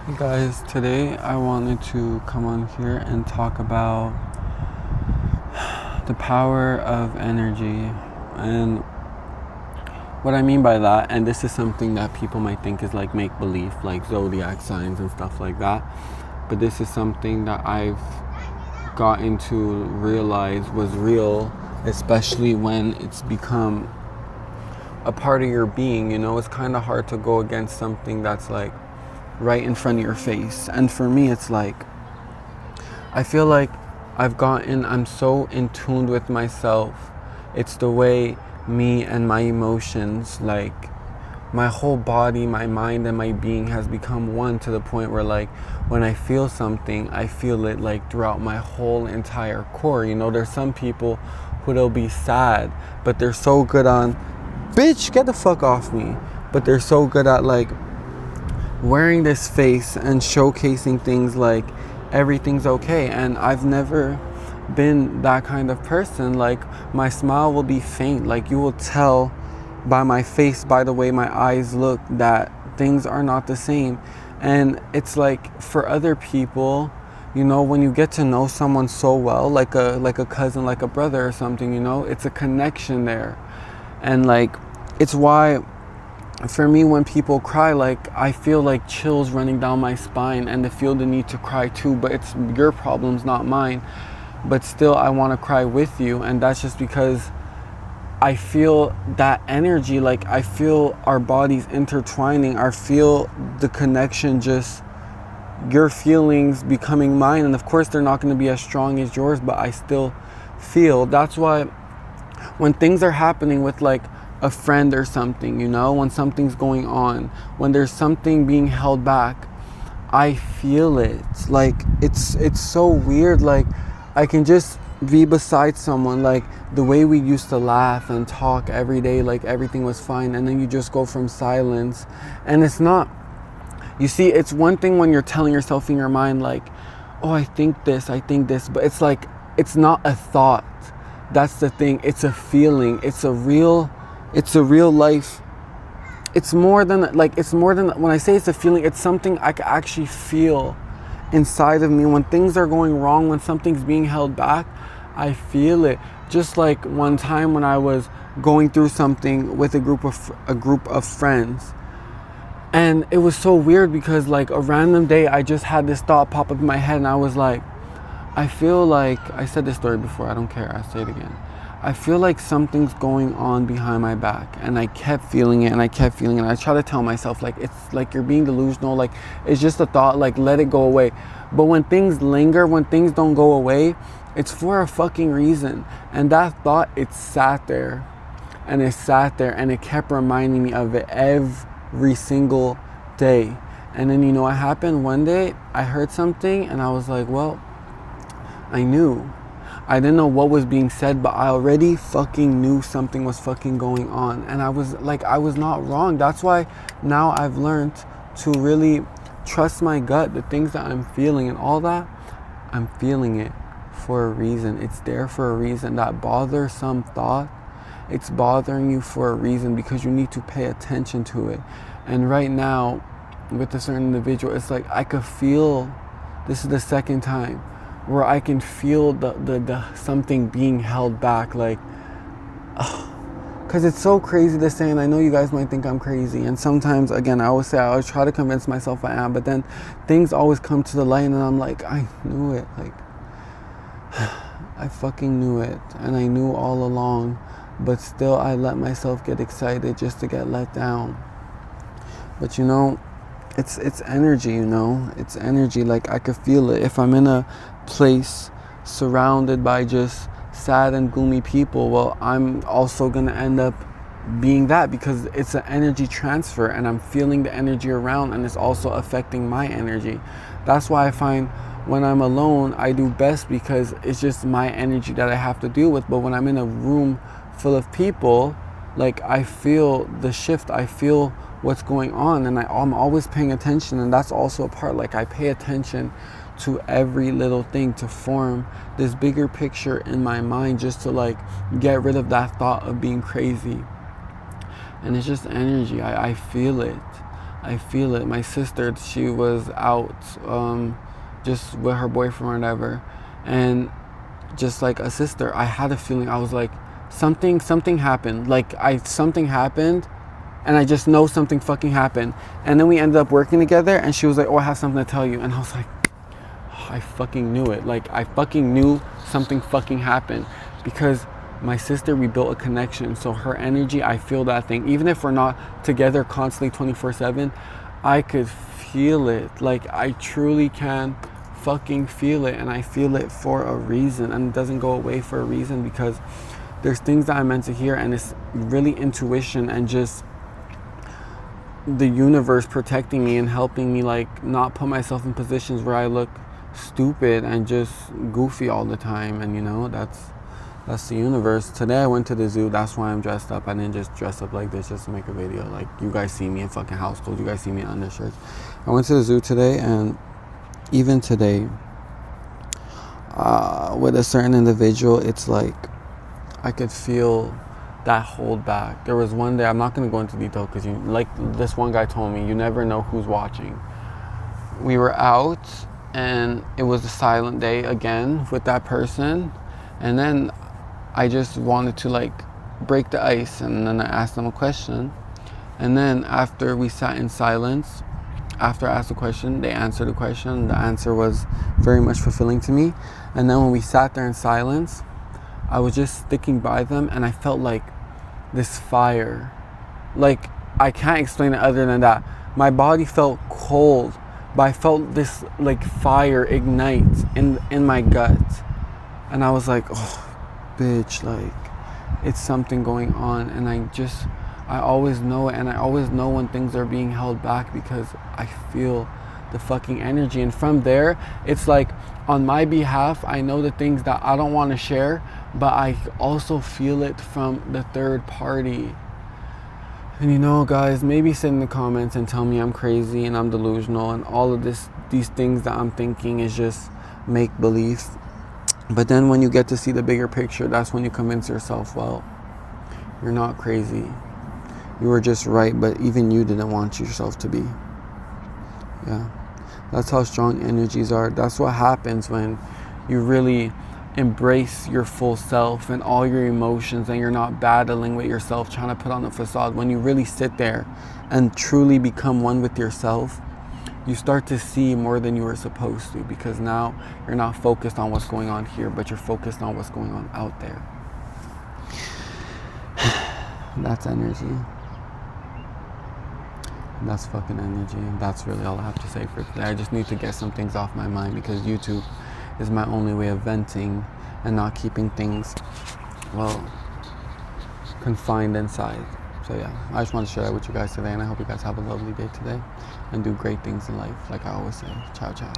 Hey guys, today I wanted to come on here and talk about the power of energy. And what I mean by that, and this is something that people might think is like make believe, like zodiac signs and stuff like that. But this is something that I've gotten to realize was real, especially when it's become a part of your being. It's kind of hard to go against something that's like right in front of your face. And for me, it's like, I feel like I'm so in tune with myself. It's the way me and my emotions, like my whole body, my mind, and my being has become one, to the point where like when I feel something, I feel it like throughout my whole entire core. There's some people who they'll be sad, but they're so good on, bitch, get the fuck off me. But they're so good at like wearing this face and showcasing things like everything's okay. And I've never been that kind of person. Like my smile will be faint. Like you will tell by my face, by the way my eyes look, that things are not the same. And it's like for other people, when you get to know someone so well, like a cousin, like a brother or something, it's a connection there. And like it's why for me, when people cry, like I feel like chills running down my spine, and I feel the need to cry too, but it's your problems, not mine. But still I want to cry with you. And that's just because I feel that energy. Like I feel our bodies intertwining. I feel the connection, just your feelings becoming mine. And of course they're not going to be as strong as yours, but I still feel. That's why when things are happening with like a friend or something, when something's going on, when there's something being held back, I feel it. Like it's so weird. Like I can just be beside someone, like the way we used to laugh and talk every day, like everything was fine, and then you just go from silence. And it's not, you see, it's one thing when you're telling yourself in your mind like, oh, I think this, but it's like it's not a thought. That's the thing. It's a feeling. It's a real life. It's more than when I say it's a feeling, it's something I can actually feel inside of me. When things are going wrong, when something's being held back, I feel it. Just like one time when I was going through something with a group of friends, and it was so weird because like a random day I just had this thought pop up in my head, and I was like, I feel like, I said this story before, I don't care, I'll say it again. I feel like something's going on behind my back, and I kept feeling it, and I kept feeling it. I try to tell myself like, it's like you're being delusional, like it's just a thought, like let it go away. But when things linger, when things don't go away, it's for a fucking reason. And that thought, it sat there, and it kept reminding me of it every single day. And then what happened one day, I heard something and I was like, well, I knew. I didn't know what was being said, but I already fucking knew something was fucking going on. And I was not wrong. That's why now I've learned to really trust my gut, the things that I'm feeling and all that. I'm feeling it for a reason. It's there for a reason. That bothersome thought, it's bothering you for a reason, because you need to pay attention to it. And right now, with a certain individual, it's like I could feel, this is the second time, where I can feel the something being held back, like, because it's so crazy to say, and I know you guys might think I'm crazy, and sometimes, again, I always try to convince myself I am, but then things always come to the light, and I'm like, I knew it, like, I fucking knew it, and I knew all along, but still I let myself get excited just to get let down. But it's energy, it's energy. Like I could feel it. If I'm in a place surrounded by just sad and gloomy people, well, I'm also gonna end up being that, because it's an energy transfer, and I'm feeling the energy around, and it's also affecting my energy. That's why I find when I'm alone, I do best, because it's just my energy that I have to deal with. But when I'm in a room full of people, like I feel the shift, I feel what's going on, and I'm always paying attention. And that's also a part, like I pay attention to every little thing to form this bigger picture in my mind, just to like get rid of that thought of being crazy. And it's just energy. I feel it. I feel it. My sister, she was out just with her boyfriend or whatever, and just like a sister, I had a feeling. I was like, something happened. Like something happened, and I just know something fucking happened. And then we ended up working together, and she was like, oh, I have something to tell you. And I was like, oh, I fucking knew it. Like I fucking knew something fucking happened, because my sister, we built a connection. So her energy, I feel that thing. Even if we're not together constantly 24/7, I could feel it. Like I truly can fucking feel it, and I feel it for a reason, and it doesn't go away for a reason, because there's things that I'm meant to hear, and it's really intuition and just the universe protecting me and helping me, like, not put myself in positions where I look stupid and just goofy all the time. And you know, that's the universe. Today I went to the zoo. That's why I'm dressed up. I didn't just dress up like this just to make a video. Like, you guys see me in fucking house clothes, you guys see me in undershirts. I went to the zoo today, and even today, with a certain individual, it's like I could feel that hold back. There was one day, I'm not going to go into detail, because you, like this one guy told me, you never know who's watching. We were out, and it was a silent day again with that person, and then I just wanted to like break the ice, and then I asked them a question, and then after we sat in silence, after I asked the question, they answered the question. The answer was very much fulfilling to me. And then when we sat there in silence, I was just sticking by them, and I felt like this fire. Like, I can't explain it other than that. My body felt cold, but I felt this like fire ignite in my gut. And I was like, oh, bitch, like, it's something going on. And I always know it, and I always know when things are being held back, because I feel the fucking energy. And from there, it's like, on my behalf, I know the things that I don't want to share, but I also feel it from the third party. And you know, guys, maybe sit in the comments and tell me I'm crazy and I'm delusional and all of these things that I'm thinking is just make believe. But then when you get to see the bigger picture, that's when you convince yourself, well, you're not crazy. You were just right, but even you didn't want yourself to be. Yeah. That's how strong energies are. That's what happens when you really embrace your full self and all your emotions, and you're not battling with yourself, trying to put on a facade. When you really sit there and truly become one with yourself, you start to see more than you were supposed to, because now you're not focused on what's going on here, but you're focused on what's going on out there. That's energy. That's fucking energy. And that's really all I have to say for today. I just need to get some things off my mind, because YouTube is my only way of venting and not keeping things, well, confined inside. So yeah, I just want to share that with you guys today, and I hope you guys have a lovely day today and do great things in life, like I always say. Ciao, ciao.